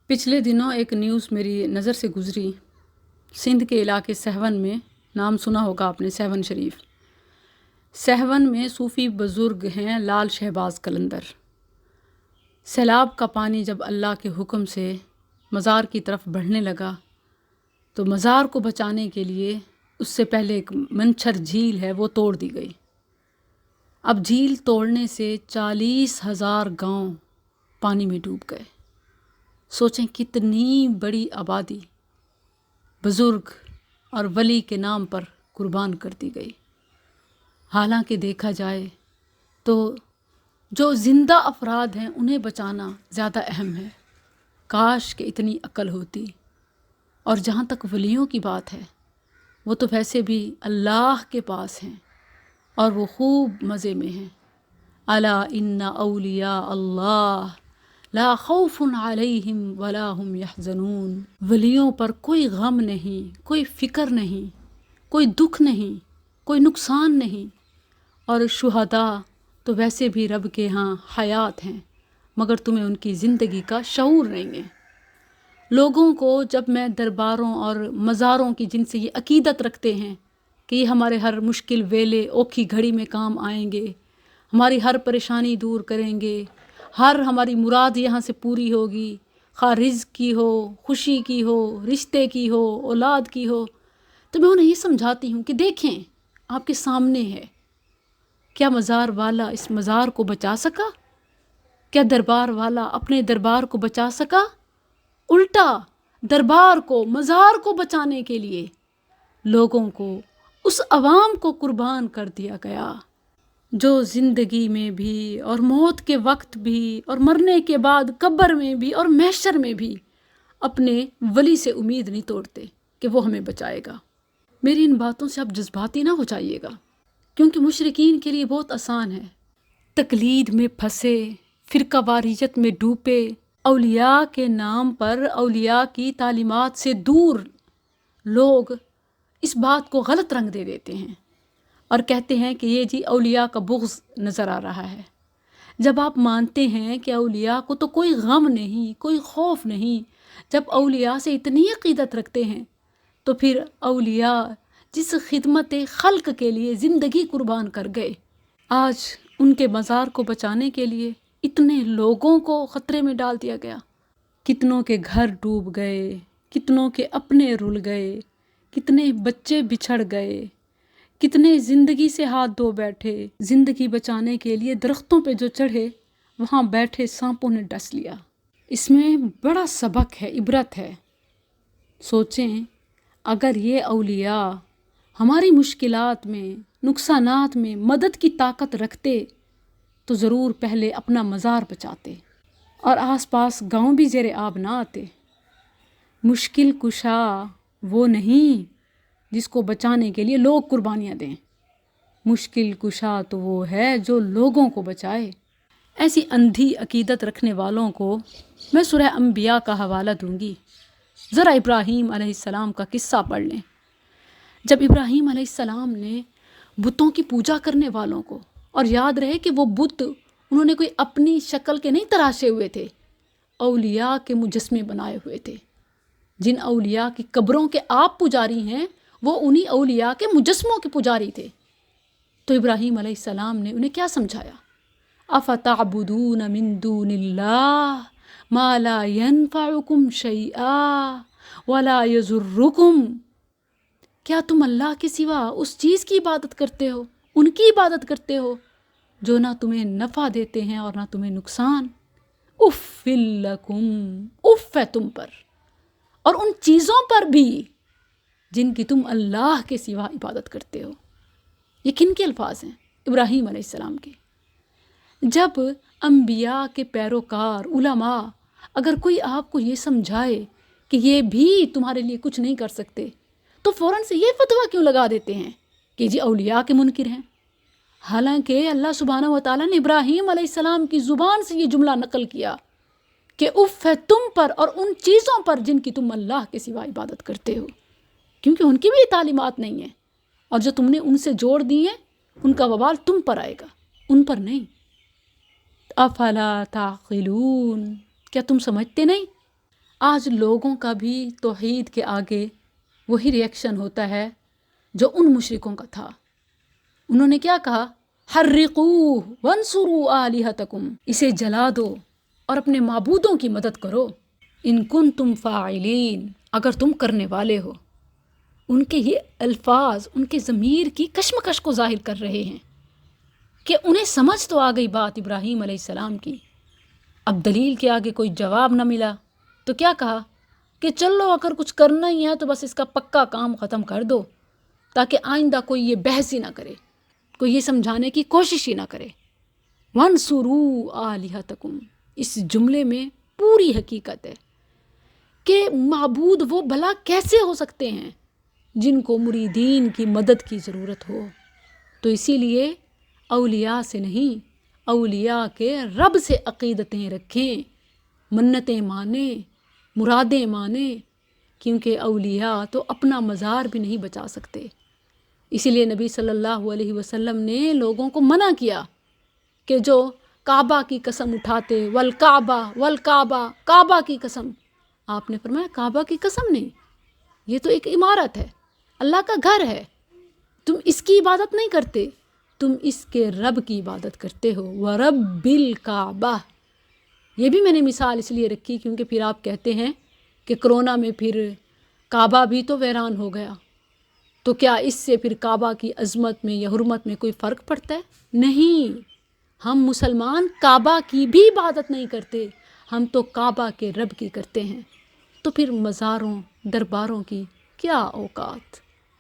پچھلے دنوں ایک نیوز میری نظر سے گزری۔ سندھ کے علاقے سہون میں، نام سنا ہوگا آپ نے، سہون شریف۔ سہون میں صوفی بزرگ ہیں لال شہباز قلندر۔ سیلاب کا پانی جب اللہ کے حکم سے مزار کی طرف بڑھنے لگا تو مزار کو بچانے کے لیے اس سے پہلے ایک منچھر جھیل ہے وہ توڑ دی گئی۔ اب جھیل توڑنے سے 40,000 گاؤں پانی میں ڈوب گئے۔ سوچیں کتنی بڑی آبادی بزرگ اور ولی کے نام پر قربان کر دی گئی۔ حالانکہ دیکھا جائے تو جو زندہ افراد ہیں انہیں بچانا زیادہ اہم ہے۔ کاش کہ اتنی عقل ہوتی۔ اور جہاں تک ولیوں کی بات ہے، وہ تو ویسے بھی اللہ کے پاس ہیں اور وہ خوب مزے میں ہیں۔ الا ان اولیاء اللہ لا خوف علیہم ولا هم یحزنون۔ ولیوں پر کوئی غم نہیں، کوئی فکر نہیں، کوئی دکھ نہیں، کوئی نقصان نہیں۔ اور شہداء تو ویسے بھی رب کے ہاں حیات ہیں، مگر تمہیں ان کی زندگی کا شعور نہیں ہے۔ لوگوں کو جب میں درباروں اور مزاروں کی جن سے یہ عقیدت رکھتے ہیں کہ یہ ہمارے ہر مشکل ویلے اوکھی گھڑی میں کام آئیں گے، ہماری ہر پریشانی دور کریں گے، ہر ہماری مراد یہاں سے پوری ہوگی، خواہ رزق کی ہو، خوشی کی ہو، رشتے کی ہو، اولاد کی ہو، تو میں انہیں یہ سمجھاتی ہوں کہ دیکھیں آپ کے سامنے ہے، کیا مزار والا اس مزار کو بچا سکا؟ کیا دربار والا اپنے دربار کو بچا سکا؟ الٹا دربار کو، مزار کو بچانے کے لیے لوگوں کو، اس عوام کو قربان کر دیا گیا جو زندگی میں بھی اور موت کے وقت بھی اور مرنے کے بعد قبر میں بھی اور محشر میں بھی اپنے ولی سے امید نہیں توڑتے کہ وہ ہمیں بچائے گا۔ میری ان باتوں سے آپ جذباتی نہ ہو جائیے گا، کیونکہ مشرکین کے لیے بہت آسان ہے۔ تقلید میں پھنسے، فرقہ واریت میں ڈوبے، اولیاء کے نام پر اولیاء کی تعلیمات سے دور لوگ اس بات کو غلط رنگ دے دیتے ہیں اور کہتے ہیں کہ یہ جی اولیاء کا بغض نظر آ رہا ہے۔ جب آپ مانتے ہیں کہ اولیاء کو تو کوئی غم نہیں، کوئی خوف نہیں، جب اولیاء سے اتنی عقیدت رکھتے ہیں تو پھر اولیاء جس خدمت خلق کے لیے زندگی قربان کر گئے، آج ان کے مزار کو بچانے کے لیے اتنے لوگوں کو خطرے میں ڈال دیا گیا۔ کتنوں کے گھر ڈوب گئے، کتنوں کے اپنے رل گئے، کتنے بچے بچھڑ گئے، کتنے زندگی سے ہاتھ دھو بیٹھے۔ زندگی بچانے کے لیے درختوں پہ جو چڑھے وہاں بیٹھے سانپوں نے ڈس لیا۔ اس میں بڑا سبق ہے، عبرت ہے۔ سوچیں اگر یہ اولیاء ہماری مشکلات میں، نقصانات میں مدد کی طاقت رکھتے تو ضرور پہلے اپنا مزار بچاتے اور آس پاس گاؤں بھی زیر آب نہ آتے۔ مشکل کشا وہ نہیں جس کو بچانے کے لیے لوگ قربانیاں دیں، مشکل کشا تو وہ ہے جو لوگوں کو بچائے۔ ایسی اندھی عقیدت رکھنے والوں کو میں سورہ انبیاء کا حوالہ دوں گی۔ ذرا ابراہیم علیہ السلام کا قصہ پڑھ لیں۔ جب ابراہیم علیہ السلام نے بتوں کی پوجا کرنے والوں کو، اور یاد رہے کہ وہ بت انہوں نے کوئی اپنی شکل کے نہیں تراشے ہوئے تھے، اولیاء کے مجسمے بنائے ہوئے تھے۔ جن اولیاء کی قبروں کے آپ پجاری ہیں وہ انہی اولیاء کے مجسموں کے پجاری تھے۔ تو ابراہیم علیہ السلام نے انہیں کیا سمجھایا؟ افتعبدون من دون اللہ ما لا ينفعکم شیئا ولا یضرکم۔ کیا تم اللہ کے سوا اس چیز کی عبادت کرتے ہو، ان کی عبادت کرتے ہو جو نہ تمہیں نفع دیتے ہیں اور نہ تمہیں نقصان؟ اف لکم، اف ہے تم پر اور ان چیزوں پر بھی جن کی تم اللہ کے سوا عبادت کرتے ہو۔ یہ کن کے الفاظ ہیں؟ ابراہیم علیہ السلام کے۔ جب انبیاء کے پیروکار علماء اگر کوئی آپ کو یہ سمجھائے کہ یہ بھی تمہارے لیے کچھ نہیں کر سکتے تو فوراً سے یہ فتویٰ کیوں لگا دیتے ہیں کہ جی اولیاء کے منکر ہیں؟ حالانکہ اللہ سبحانہ و تعالیٰ نے ابراہیم علیہ السلام کی زبان سے یہ جملہ نقل کیا کہ اف ہے تم پر اور ان چیزوں پر جن کی تم اللہ کے سوا عبادت کرتے ہو، کیونکہ ان کی بھی یہ تعلیمات نہیں ہیں، اور جو تم نے ان سے جوڑ دی ہیں ان کا وبال تم پر آئے گا، ان پر نہیں۔ افلا تعقلون، کیا تم سمجھتے نہیں؟ آج لوگوں کا بھی توحید کے آگے وہی ریئیکشن ہوتا ہے جو ان مشرکوں کا تھا. انہوں نے کیا کہا؟ حرقوہ وانصروا آلہتکم، اسے جلا دو اور اپنے معبودوں کی مدد کرو. ان کنتم فاعلین، اگر تم کرنے والے ہو. ان کے یہ الفاظ ان کے ضمیر کی کشمکش کو ظاہر کر رہے ہیں کہ انہیں سمجھ تو آ گئی بات ابراہیم علیہ السلام کی. اب دلیل کے آگے کوئی جواب نہ ملا تو کیا کہا کہ چلو اگر کچھ کرنا ہی ہے تو بس اس کا پکا کام ختم کر دو، تاکہ آئندہ کوئی یہ بحث ہی نہ کرے، کوئی یہ سمجھانے کی کوشش ہی نہ کرے. وَانْصُرُوا آلِهَتَكُمْ، اس جملے میں پوری حقیقت ہے کہ معبود وہ بھلا کیسے ہو سکتے ہیں جن کو مریدین کی مدد کی ضرورت ہو. تو اسی لیے اولیاء سے نہیں، اولیاء کے رب سے عقیدتیں رکھیں، منتیں مانیں، مرادیں مانیں، کیونکہ اولیاء تو اپنا مزار بھی نہیں بچا سکتے. اسی لیے نبی صلی اللہ علیہ وسلم نے لوگوں کو منع کیا کہ جو کعبہ کی قسم اٹھاتے، والکعبہ والکعبہ، کعبہ کی قسم. آپ نے فرمایا کعبہ کی قسم نہیں، یہ تو ایک عمارت ہے، اللہ کا گھر ہے، تم اس کی عبادت نہیں کرتے، تم اس کے رب کی عبادت کرتے ہو. وَرَبِّ الْكَعْبَةِ، یہ بھی میں نے مثال اس لیے رکھی کیونکہ پھر آپ کہتے ہیں کہ کرونا میں پھر کعبہ بھی تو ویران ہو گیا، تو کیا اس سے پھر کعبہ کی عظمت میں یا حرمت میں کوئی فرق پڑتا ہے؟ نہیں، ہم مسلمان کعبہ کی بھی عبادت نہیں کرتے، ہم تو کعبہ کے رب کی کرتے ہیں. تو پھر مزاروں درباروں کی کیا اوقات؟